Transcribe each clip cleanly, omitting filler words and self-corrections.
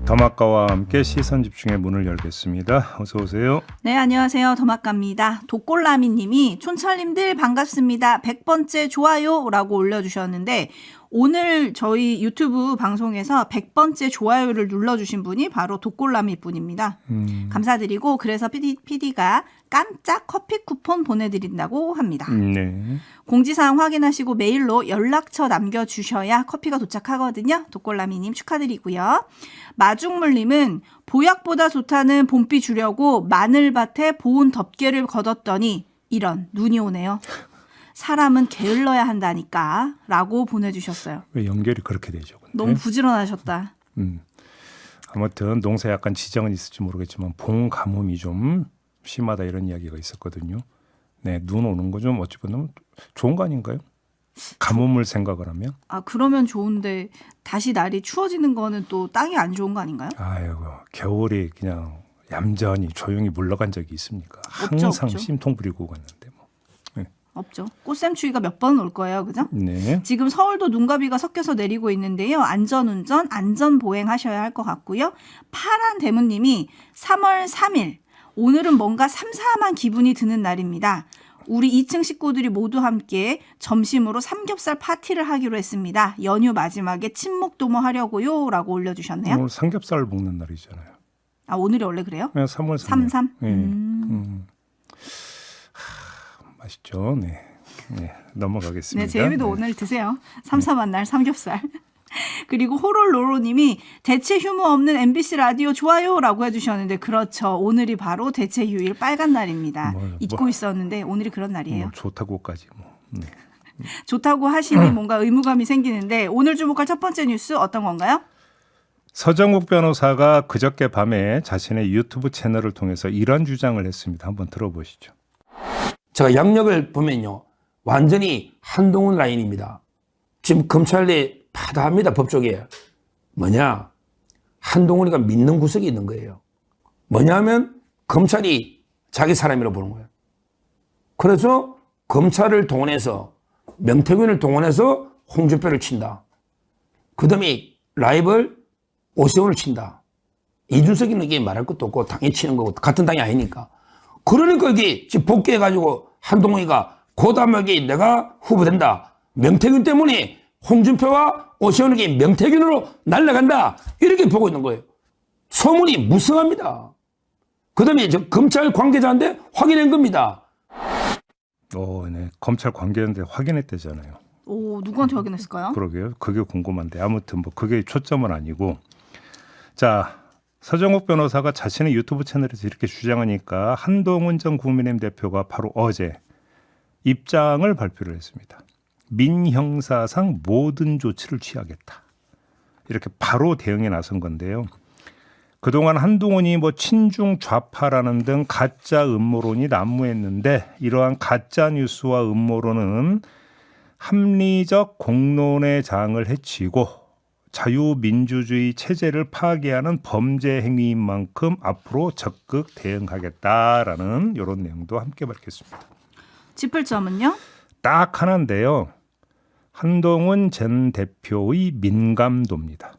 더마카와 함께 시선집중의 문을 열겠습니다. 어서 오세요. 네, 안녕하세요. 더마카입니다. 독골라미님이 촌철님들 반갑습니다. 100번째 좋아요라고 올려주셨는데 오늘 저희 유튜브 방송에서 100번째 좋아요를 눌러주신 분이 바로 독골라미 분입니다. 감사드리고 그래서 PD가 깜짝 커피 쿠폰 보내드린다고 합니다. 네. 공지사항 확인하시고 메일로 연락처 남겨주셔야 커피가 도착하거든요. 독골라미님 축하드리고요. 마중물님은 보약보다 좋다는 봄비 주려고 마늘밭에 보온 덮개를 걷었더니 이런 눈이 오네요. 사람은 게을러야 한다니까 라고 보내주셨어요. 왜 연결이 그렇게 되죠? 근데? 너무 부지런하셨다. 아무튼 농사에 약간 지장은 있을지 모르겠지만 봄 가뭄이 좀 심하다 이런 이야기가 있었거든요. 네, 눈 오는 거 좀 어찌 보면 좋은 거 아닌가요? 가뭄을 생각을 하면. 아, 그러면 좋은데 다시 날이 추워지는 거는 또 땅이 안 좋은 거 아닌가요? 아이고, 겨울이 그냥 얌전히 조용히 물러간 적이 있습니까? 없죠, 항상 없죠. 심통 부리고 갔는데 뭐. 없죠. 꽃샘추위가 몇 번 올 거예요. 그죠? 네. 지금 서울도 눈과 비가 섞여서 내리고 있는데요. 안전운전, 안전보행하셔야 할 것 같고요. 파란 대문님이 3월 3일 오늘은 뭔가 삼삼한 기분이 드는 날입니다. 우리 2층 식구들이 모두 함께 점심으로 삼겹살 파티를 하기로 했습니다. 연휴 마지막에 친목도모 하려고요 라고 올려주셨네요. 오늘 삼겹살 먹는 날이잖아요. 아, 오늘이 원래 그래요? 그냥 3월 3일. 33? 네. 맛있죠. 네. 네. 넘어가겠습니다. 네, 제이비도 오늘 드세요. 삼삼한 날 삼겹살. 그리고 호롤로로님이 대체 휴무 없는 MBC 라디오 좋아요라고 해주셨는데 그렇죠. 오늘이 바로 대체 휴일 빨간 날입니다. 잊고 있었는데 오늘이 그런 날이에요. 좋다고까지 뭐. 네. 좋다고 하시니 뭔가 의무감이 생기는데 오늘 주목할 첫 번째 뉴스 어떤 건가요? 서정욱 변호사가 그저께 밤에 자신의 유튜브 채널을 통해서 이런 주장을 했습니다. 한번 들어보시죠. 제가 양력을 보면요. 완전히 한동훈 라인입니다. 지금 검찰에 파다합니다. 법조계에. 뭐냐? 한동훈이가 믿는 구석이 있는 거예요. 뭐냐면 검찰이 자기 사람이라고 보는 거예요. 그래서 검찰을 동원해서 명태균을 동원해서 홍준표를 친다. 그 다음에 라이벌 오세훈을 친다. 이준석이는 이게 말할 것도 없고 당연히 치는 거고 같은 당이 아니니까. 그러니까 이게 지금 복귀해가지고 한동훈이가 고담하게 내가 후보된다. 명태균 때문에 홍준표와 오세훈에게 명태균으로 날아간다. 이렇게 보고 있는 거예요. 소문이 무성합니다. 그 다음에 검찰 관계자인데 확인한 겁니다. 네. 검찰 관계자인데 확인했대잖아요. 오, 누구한테 확인했을까요? 그러게요. 그게 궁금한데 아무튼 뭐 그게 초점은 아니고. 자, 서정욱 변호사가 자신의 유튜브 채널에서 이렇게 주장하니까 한동훈 전 국민의힘 대표가 바로 어제 입장을 발표를 했습니다. 민형사상 모든 조치를 취하겠다. 이렇게 바로 대응에 나선 건데요. 그동안 한동훈이 뭐 친중 좌파라는 등 가짜 음모론이 난무했는데 이러한 가짜 뉴스와 음모론은 합리적 공론의 장을 해치고 자유민주주의 체제를 파괴하는 범죄 행위인 만큼 앞으로 적극 대응하겠다라는 이런 내용도 함께 밝혔습니다. 짚을 점은요? 딱 하나인데요. 한동훈 전 대표의 민감도입니다.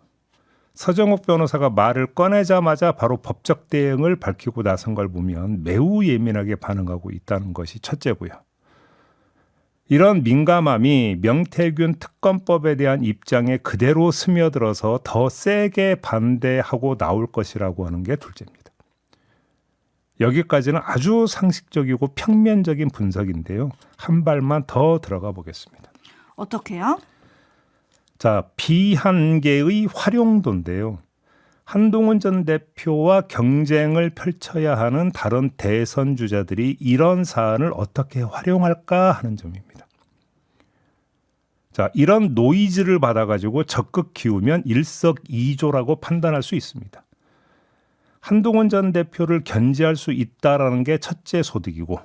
서정욱 변호사가 말을 꺼내자마자 바로 법적 대응을 밝히고 나선 걸 보면 매우 예민하게 반응하고 있다는 것이 첫째고요. 이런 민감함이 명태균 특검법에 대한 입장에 그대로 스며들어서 더 세게 반대하고 나올 것이라고 하는 게 둘째입니다. 여기까지는 아주 상식적이고 평면적인 분석인데요. 한 발만 더 들어가 보겠습니다. 어떻게요? 자, 비한계의 활용도인데요. 한동훈 전 대표와 경쟁을 펼쳐야 하는 다른 대선 주자들이 이런 사안을 어떻게 활용할까 하는 점입니다. 자, 이런 노이즈를 받아가지고 적극 키우면 일석이조라고 판단할 수 있습니다. 한동훈 전 대표를 견제할 수 있다라는 게 첫째 소득이고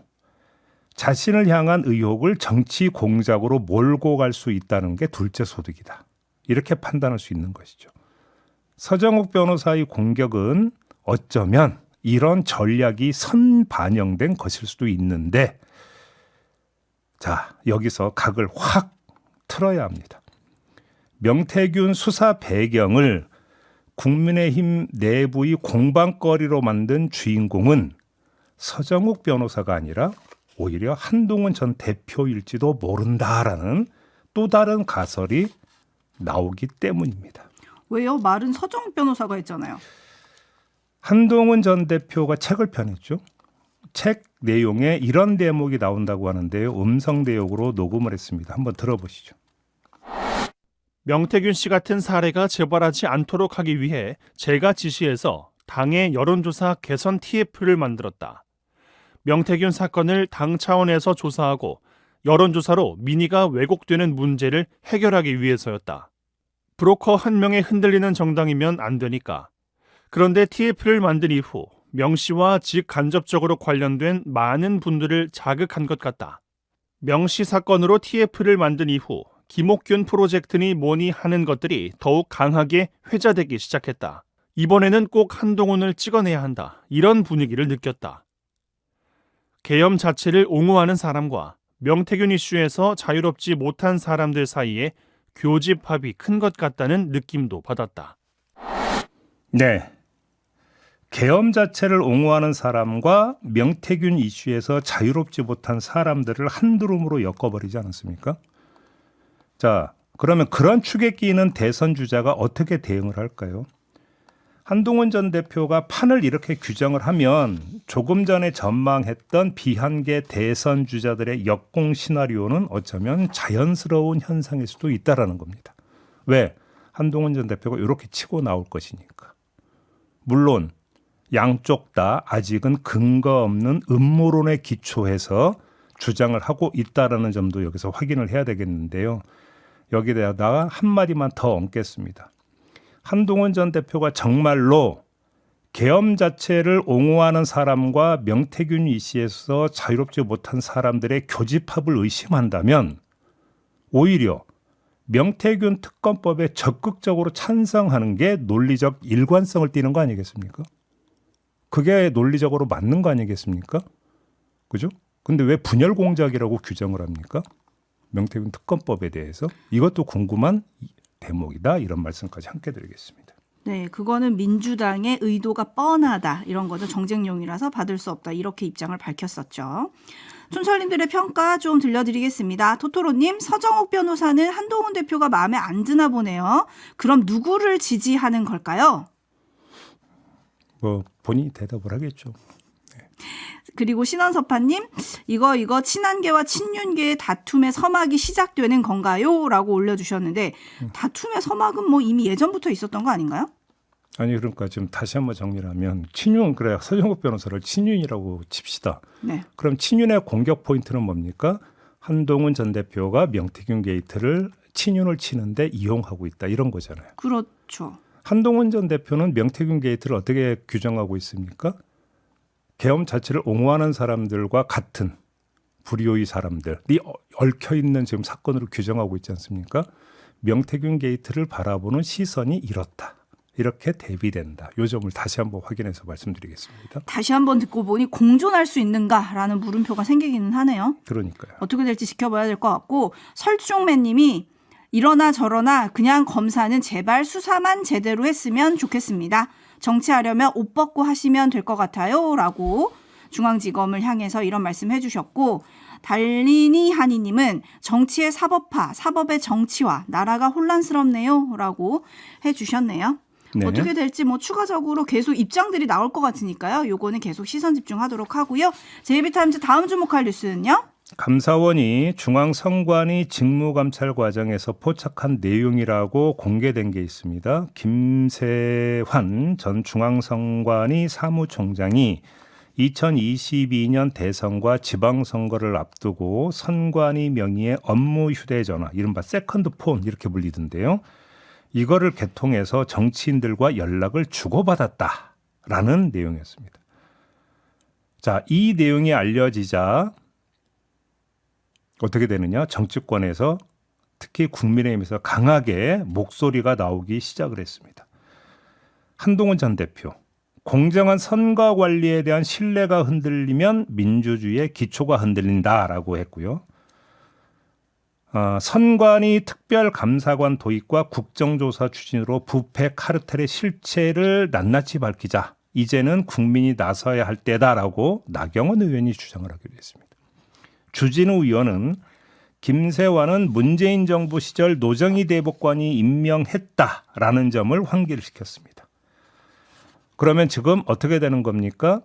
자신을 향한 의혹을 정치 공작으로 몰고 갈 수 있다는 게 둘째 소득이다. 이렇게 판단할 수 있는 것이죠. 서정욱 변호사의 공격은 어쩌면 이런 전략이 선반영된 것일 수도 있는데 자, 여기서 각을 확 틀어야 합니다. 명태균 수사 배경을 국민의힘 내부의 공방거리로 만든 주인공은 서정욱 변호사가 아니라 오히려 한동훈 전 대표일지도 모른다라는 또 다른 가설이 나오기 때문입니다. 왜요? 말은 서정욱 변호사가 했잖아요. 한동훈 전 대표가 책을 펴냈죠. 책 내용에 이런 대목이 나온다고 하는데요. 음성 대역으로 녹음을 했습니다. 한번 들어보시죠. 명태균 씨 같은 사례가 재발하지 않도록 하기 위해 제가 지시해서 당의 여론조사 개선 TF를 만들었다. 명태균 사건을 당 차원에서 조사하고 여론조사로 민의가 왜곡되는 문제를 해결하기 위해서였다. 브로커 한 명에 흔들리는 정당이면 안 되니까. 그런데 TF를 만든 이후 명 씨와 직간접적으로 관련된 많은 분들을 자극한 것 같다. 명 씨 사건으로 TF를 만든 이후 김옥균 프로젝트니 뭐니 하는 것들이 더욱 강하게 회자되기 시작했다. 이번에는 꼭 한동훈을 찍어내야 한다. 이런 분위기를 느꼈다. 계엄 자체를 옹호하는 사람과 명태균 이슈에서 자유롭지 못한 사람들 사이에 교집합이 큰 것 같다는 느낌도 받았다. 네. 계엄 자체를 옹호하는 사람과 명태균 이슈에서 자유롭지 못한 사람들을 한두름으로 엮어버리지 않았습니까? 자, 그러면 그런 축에 끼는 대선 주자가 어떻게 대응을 할까요? 한동훈 전 대표가 판을 이렇게 규정을 하면 조금 전에 전망했던 비한계 대선 주자들의 역공 시나리오는 어쩌면 자연스러운 현상일 수도 있다라는 겁니다. 왜? 한동훈 전 대표가 이렇게 치고 나올 것이니까. 물론 양쪽 다 아직은 근거 없는 음모론에 기초해서 주장을 하고 있다라는 점도 여기서 확인을 해야 되겠는데요. 여기다가 한마디만 더 얹겠습니다. 한동훈 전 대표가 정말로 계엄 자체를 옹호하는 사람과 명태균 이슈에서 자유롭지 못한 사람들의 교집합을 의심한다면 오히려 명태균 특검법에 적극적으로 찬성하는 게 논리적 일관성을 띠는 거 아니겠습니까? 그게 논리적으로 맞는 거 아니겠습니까? 그죠? 근데 왜 분열 공작이라고 규정을 합니까? 명태균 특검법에 대해서 이것도 궁금한 대목이다. 이런 말씀까지 함께 드리겠습니다. 네, 그거는 민주당의 의도가 뻔하다 이런 거죠. 정쟁용이라서 받을 수 없다 이렇게 입장을 밝혔었죠. 촌철님들의 평가 좀 들려드리겠습니다. 토토로님, 서정욱 변호사는 한동훈 대표가 마음에 안 드나 보네요. 그럼 누구를 지지하는 걸까요? 뭐 본인이 대답을 하겠죠. 그리고 신원섭파님, 이거 친한계와 친윤계의 다툼의 서막이 시작되는 건가요? 라고 올려주셨는데 다툼의 서막은 뭐 이미 예전부터 있었던 거 아닌가요? 아니 그러니까 지금 다시 한번 정리를 하면 친윤 그래 서정욱 변호사를 친윤이라고 칩시다. 네. 그럼 친윤의 공격 포인트는 뭡니까? 한동훈 전 대표가 명태균 게이트를 친윤을 치는데 이용하고 있다 이런 거잖아요. 그렇죠. 한동훈 전 대표는 명태균 게이트를 어떻게 규정하고 있습니까? 계엄 자체를 옹호하는 사람들과 같은 불의의 사람들이 얽혀 있는 지금 사건으로 규정하고 있지 않습니까? 명태균 게이트를 바라보는 시선이 이렇다. 이렇게 대비된다. 이 점을 다시 한번 확인해서 말씀드리겠습니다. 다시 한번 듣고 보니 공존할 수 있는가라는 물음표가 생기기는 하네요. 그러니까요. 어떻게 될지 지켜봐야 될 것 같고 설중매님이 이러나 저러나 그냥 검사는 제발 수사만 제대로 했으면 좋겠습니다. 정치하려면 옷 벗고 하시면 될 것 같아요. 라고 중앙지검을 향해서 이런 말씀 해주셨고 달리니 하니님은 정치의 사법화, 사법의 정치화, 나라가 혼란스럽네요. 라고 해주셨네요. 네. 어떻게 될지 뭐 추가적으로 계속 입장들이 나올 것 같으니까요. 요거는 계속 시선 집중하도록 하고요. JB타임즈 다음 주목할 뉴스는요. 감사원이 중앙선관위 직무감찰 과정에서 포착한 내용이라고 공개된 게 있습니다. 김세환 전 중앙선관위 사무총장이 2022년 대선과 지방선거를 앞두고 선관위 명의의 업무 휴대전화, 이른바 세컨드폰 이렇게 불리던데요. 이거를 개통해서 정치인들과 연락을 주고받았다라는 내용이었습니다. 자, 이 내용이 알려지자 어떻게 되느냐? 정치권에서 특히 국민의힘에서 강하게 목소리가 나오기 시작을 했습니다. 한동훈 전 대표, 공정한 선거 관리에 대한 신뢰가 흔들리면 민주주의의 기초가 흔들린다라고 했고요. 선관위 특별감사관 도입과 국정조사 추진으로 부패 카르텔의 실체를 낱낱이 밝히자. 이제는 국민이 나서야 할 때다라고 나경원 의원이 주장을 하기로 했습니다. 주진우 의원은 김세환은 문재인 정부 시절 노정희 대법관이 임명했다라는 점을 환기를 시켰습니다. 그러면 지금 어떻게 되는 겁니까?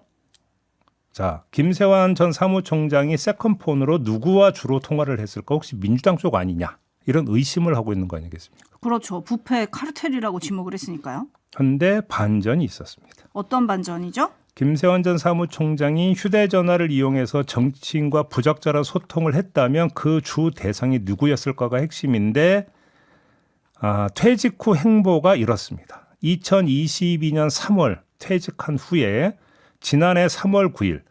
자, 김세환 전 사무총장이 세컨폰으로 누구와 주로 통화를 했을까? 혹시 민주당 쪽 아니냐? 이런 의심을 하고 있는 거 아니겠습니까? 그렇죠. 부패 카르텔이라고 지목을 했으니까요. 그런데 반전이 있었습니다. 어떤 반전이죠? 김세환 전 사무총장이 휴대전화를 이용해서 정치인과 부적절한 소통을 했다면 그 주 대상이 누구였을까가 핵심인데 퇴직 후 행보가 이렇습니다. 2022년 3월 퇴직한 후에 지난해 3월 9일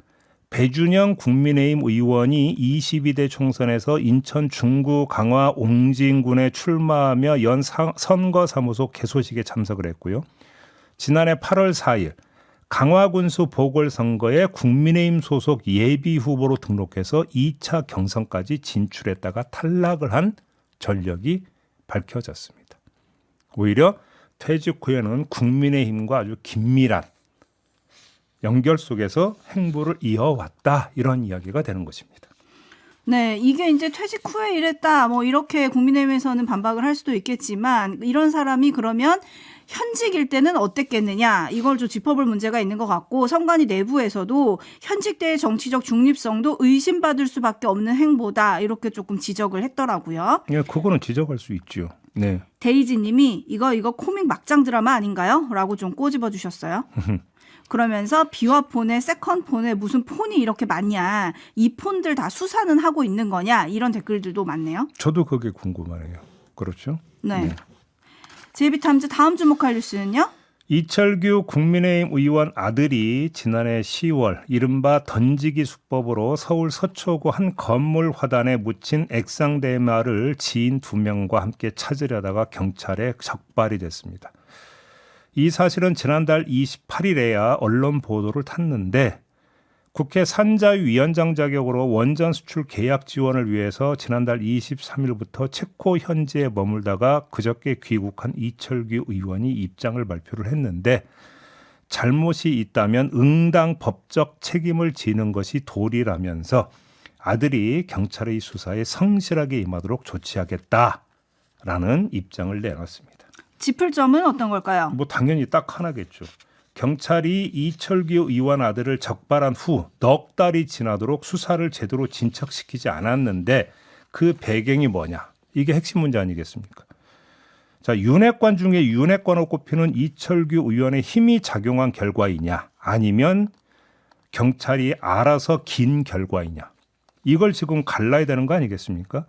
배준영 국민의힘 의원이 22대 총선에서 인천 중구 강화 옹진군에 출마하며 연 선거사무소 개소식에 참석을 했고요. 지난해 8월 4일 강화군수 보궐선거에 국민의힘 소속 예비후보로 등록해서 2차 경선까지 진출했다가 탈락을 한 전력이 밝혀졌습니다. 오히려 퇴직 후에는 국민의힘과 아주 긴밀한 연결 속에서 행보를 이어왔다 이런 이야기가 되는 것입니다. 네, 이게 이제 퇴직 후에 이랬다 뭐 이렇게 국민의힘에서는 반박을 할 수도 있겠지만 이런 사람이 그러면 현직일 때는 어땠겠느냐 이걸 좀 짚어볼 문제가 있는 것 같고 선관위 내부에서도 현직 때의 정치적 중립성도 의심받을 수밖에 없는 행보다 이렇게 조금 지적을 했더라고요. 예, 그거는 지적할 수 있죠. 네. 데이지 님이 이거 코믹 막장 드라마 아닌가요? 라고 좀 꼬집어 주셨어요. 그러면서 비화폰에 세컨폰에 무슨 폰이 이렇게 많냐. 이 폰들 다 수사는 하고 있는 거냐. 이런 댓글들도 많네요. 저도 그게 궁금하네요. 그렇죠? 네. 제이비타임즈 다음 주목할 뉴스는요? 이철규 국민의힘 의원 아들이 지난해 10월 이른바 던지기 수법으로 서울 서초구 한 건물 화단에 묻힌 액상대마를 지인 2명과 함께 찾으려다가 경찰에 적발이 됐습니다. 이 사실은 지난달 28일에야 언론 보도를 탔는데 국회 산자위원장 자격으로 원전 수출 계약 지원을 위해서 지난달 23일부터 체코 현지에 머물다가 그저께 귀국한 이철규 의원이 입장을 발표를 했는데 잘못이 있다면 응당 법적 책임을 지는 것이 도리라면서 아들이 경찰의 수사에 성실하게 임하도록 조치하겠다라는 입장을 내놨습니다. 짚을 점은 어떤 걸까요? 뭐 당연히 딱 하나겠죠. 경찰이 이철규 의원 아들을 적발한 후 넉 달이 지나도록 수사를 제대로 진척시키지 않았는데 그 배경이 뭐냐? 이게 핵심 문제 아니겠습니까? 자, 윤핵관 중에 윤핵관으로 꼽히는 이철규 의원의 힘이 작용한 결과이냐? 아니면 경찰이 알아서 긴 결과이냐? 이걸 지금 갈라야 되는 거 아니겠습니까?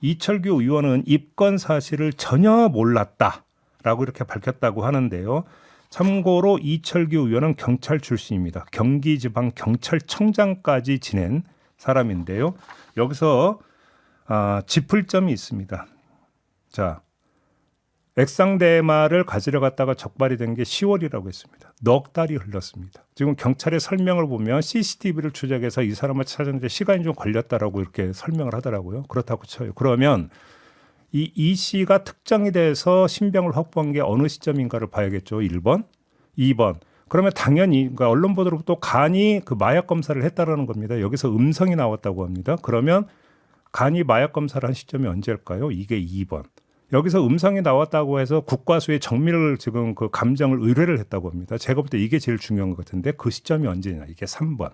이철규 의원은 입건 사실을 전혀 몰랐다라고 이렇게 밝혔다고 하는데요. 참고로 이철규 의원은 경찰 출신입니다. 경기지방경찰청장까지 지낸 사람인데요. 여기서 짚을 점이 있습니다. 자, 액상대마를 가지러 갔다가 적발이 된 게 10월이라고 했습니다. 넉 달이 흘렀습니다. 지금 경찰의 설명을 보면 CCTV를 추적해서 이 사람을 찾았는데 시간이 좀 걸렸다라고 이렇게 설명을 하더라고요. 그렇다고 쳐요. 그러면 이 씨가 특정이 돼서 신병을 확보한 게 어느 시점인가를 봐야겠죠. 1번, 2번. 그러면 당연히 그러니까 언론 보도로부터 간이 그 마약 검사를 했다라는 겁니다. 여기서 음성이 나왔다고 합니다. 그러면 간이 마약 검사를 한 시점이 언제일까요? 이게 2번. 여기서 음성이 나왔다고 해서 국과수의 정밀을 지금 그 감정을 의뢰를 했다고 합니다. 제가 볼 때 이게 제일 중요한 것 같은데 그 시점이 언제냐? 이게 3번.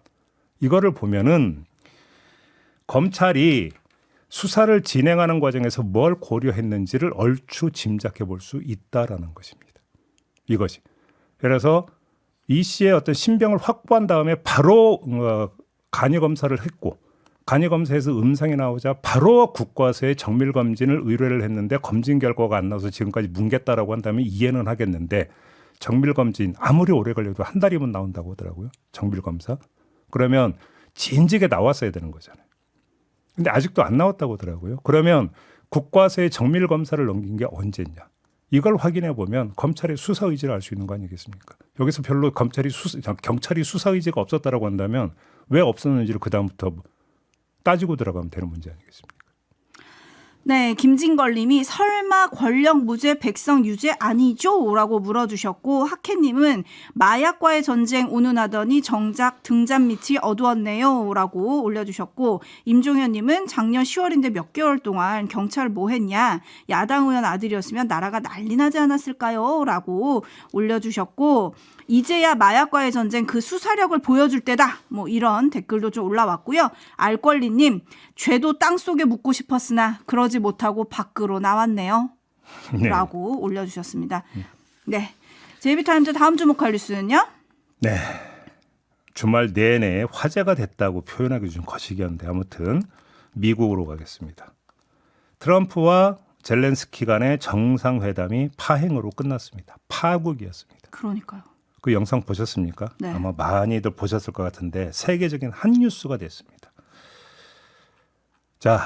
이거를 보면은 검찰이 수사를 진행하는 과정에서 뭘 고려했는지를 얼추 짐작해 볼 수 있다라는 것입니다. 이것이. 그래서 이 씨의 어떤 신병을 확보한 다음에 바로 간이 검사를 했고 간이 검사에서 음성이 나오자 바로 국과수의 정밀 검진을 의뢰를 했는데 검진 결과가 안 나와서 지금까지 뭉갰다라고 한다면 이해는 하겠는데 정밀 검진 아무리 오래 걸려도 한 달이면 나온다고 하더라고요. 정밀 검사. 그러면 진즉에 나왔어야 되는 거잖아요. 근데 아직도 안 나왔다고 하더라고요. 그러면 국과수의 정밀 검사를 넘긴 게 언제냐? 이걸 확인해 보면 검찰의 수사 의지를 알 수 있는 거 아니겠습니까? 여기서 별로 경찰이 수사 의지가 없었다라고 한다면 왜 없었는지를 그 다음부터 따지고 들어가면 되는 문제 아니겠습니까? 네, 김진걸님이 설마 권력 무죄 백성 유죄 아니죠? 라고 물어주셨고, 학혜님은 마약과의 전쟁 운운하더니 정작 등잔 밑이 어두웠네요. 라고 올려주셨고, 임종현님은 작년 10월인데 몇 개월 동안 경찰 뭐 했냐? 야당 의원 아들이었으면 나라가 난리 나지 않았을까요? 라고 올려주셨고, 이제야 마약과의 전쟁 그 수사력을 보여줄 때다. 뭐 이런 댓글도 좀 올라왔고요. 알권리님, 죄도 땅속에 묻고 싶었으나 그러지 못하고 밖으로 나왔네요. 네. 라고 올려주셨습니다. 네, 제이비타임즈 다음 주목할 뉴스는요? 네. 주말 내내 화제가 됐다고 표현하기 좀 거시기한데 아무튼 미국으로 가겠습니다. 트럼프와 젤렌스키 간의 정상회담이 파행으로 끝났습니다. 파국이었습니다. 그러니까요. 그 영상 보셨습니까? 네. 아마 많이들 보셨을 것 같은데 세계적인 한 뉴스가 됐습니다. 자,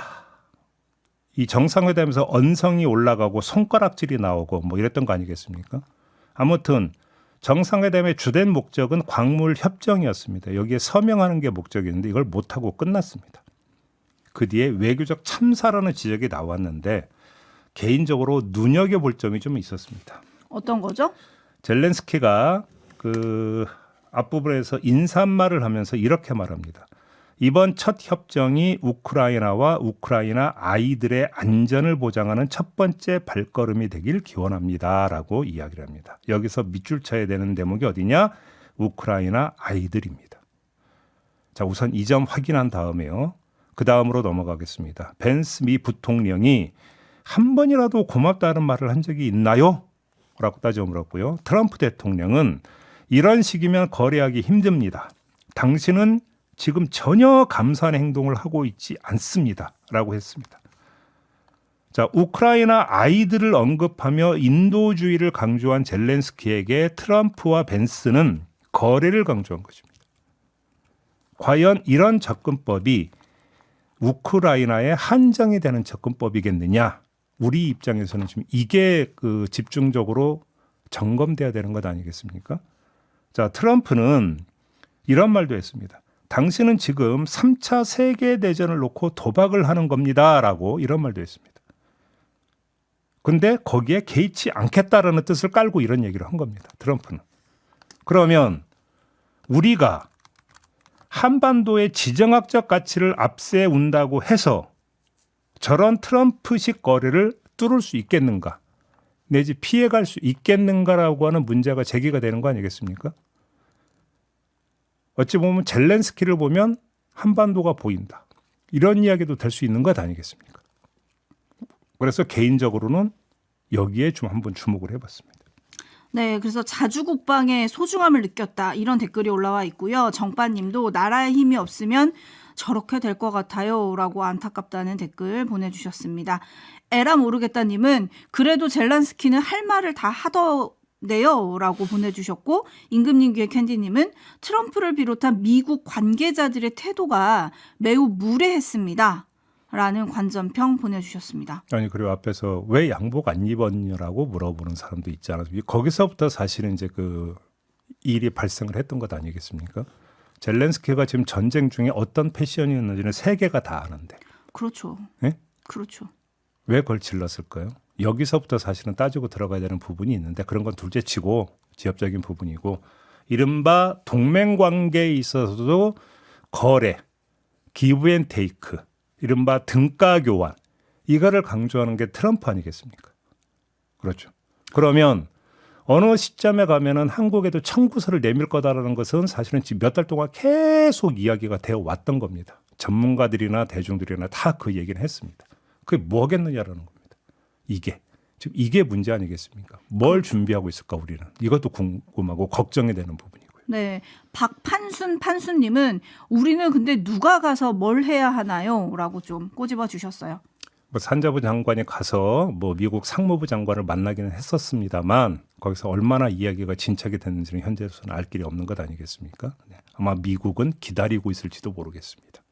이 정상회담에서 언성이 올라가고 손가락질이 나오고 뭐 이랬던 거 아니겠습니까? 아무튼 정상회담의 주된 목적은 광물 협정이었습니다. 여기에 서명하는 게 목적이었는데 이걸 못하고 끝났습니다. 그 뒤에 외교적 참사라는 지적이 나왔는데 개인적으로 눈여겨볼 점이 좀 있었습니다. 어떤 거죠? 젤렌스키가 그 앞부분에서 인사말을 하면서 이렇게 말합니다. 이번 첫 협정이 우크라이나와 우크라이나 아이들의 안전을 보장하는 첫 번째 발걸음이 되길 기원합니다라고 이야기를 합니다. 여기서 밑줄 쳐야 되는 대목이 어디냐? 우크라이나 아이들입니다. 자, 우선 이 점 확인한 다음에요. 그 다음으로 넘어가겠습니다. 벤스 미 부통령이 한 번이라도 고맙다는 말을 한 적이 있나요? 라고 따져 물었고요. 트럼프 대통령은 이런 식이면 거래하기 힘듭니다. 당신은 지금 전혀 감사한 행동을 하고 있지 않습니다. 라고 했습니다. 자, 우크라이나 아이들을 언급하며 인도주의를 강조한 젤렌스키에게 트럼프와 벤스는 거래를 강조한 것입니다. 과연 이런 접근법이 우크라이나에 한정이 되는 접근법이겠느냐? 우리 입장에서는 지금 이게 그 집중적으로 점검돼야 되는 것 아니겠습니까? 자, 트럼프는 이런 말도 했습니다. 당신은 지금 3차 세계대전을 놓고 도박을 하는 겁니다라고 이런 말도 했습니다. 근데 거기에 개의치 않겠다라는 뜻을 깔고 이런 얘기를 한 겁니다. 트럼프는. 그러면 우리가 한반도의 지정학적 가치를 앞세운다고 해서 저런 트럼프식 거래를 뚫을 수 있겠는가? 내지 피해갈 수 있겠는가라고 하는 문제가 제기가 되는 거 아니겠습니까? 어찌 보면 젤렌스키를 보면 한반도가 보인다. 이런 이야기도 될 수 있는 것 아니겠습니까? 그래서 개인적으로는 여기에 좀 한번 주목을 해봤습니다. 네, 그래서 자주국방의 소중함을 느꼈다. 이런 댓글이 올라와 있고요. 정빠님도 나라의 힘이 없으면 저렇게 될 것 같아요. 라고 안타깝다는 댓글 보내주셨습니다. 에라 모르겠다님은 그래도 젤란스키는 할 말을 다 하던데요. 라고 보내주셨고, 임금님귀의 캔디님은 트럼프를 비롯한 미국 관계자들의 태도가 매우 무례했습니다. 라는 관전평 보내주셨습니다. 아니, 그리고 앞에서 왜 양복 안 입었냐라고 물어보는 사람도 있잖아요. 거기서부터 사실은 이제 그 일이 발생을 했던 것 아니겠습니까? 젤렌스키가 지금 전쟁 중에 어떤 패션이었는지는 세계가 다 아는데. 그렇죠. 네? 그렇죠. 왜 그걸 질렀을까요? 여기서부터 사실은 따지고 들어가야 되는 부분이 있는데 그런 건 둘째치고 지엽적인 부분이고 이른바 동맹관계에 있어서도 거래, 기브 앤 테이크, 이른바 등가 교환 이거를 강조하는 게 트럼프 아니겠습니까? 그렇죠. 그러면 어느 시점에 가면은 한국에도 청구서를 내밀 거다라는 것은 사실은 지금 몇 달 동안 계속 이야기가 되어 왔던 겁니다. 전문가들이나 대중들이나 다 그 얘기를 했습니다. 그게 뭐겠느냐라는 겁니다. 지금 이게 문제 아니겠습니까? 뭘 준비하고 있을까 우리는. 이것도 궁금하고 걱정이 되는 부분이고요. 네, 박판순님은 우리는 근데 누가 가서 뭘 해야 하나요? 라고 좀 꼬집어 주셨어요. 뭐 산자부 장관이 가서 뭐 미국 상무부 장관을 만나기는 했었습니다만 거기서 얼마나 이야기가 진척이 됐는지는 현재로서는 알 길이 없는 것 아니겠습니까? 네. 아마 미국은 기다리고 있을지도 모르겠습니다.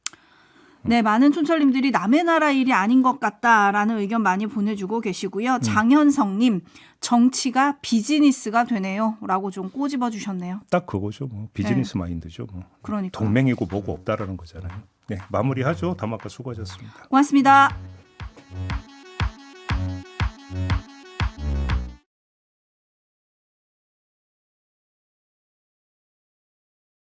네, 많은 촌철님들이 남의 나라 일이 아닌 것 같다라는 의견 많이 보내주고 계시고요. 장현성님, 정치가 비즈니스가 되네요. 라고 좀 꼬집어 주셨네요. 딱 그거죠. 뭐 비즈니스 마인드죠. 뭐. 그러니까. 동맹이고 뭐고 없다라는 거잖아요. 네, 마무리하죠. 담화가 수고하셨습니다. 고맙습니다.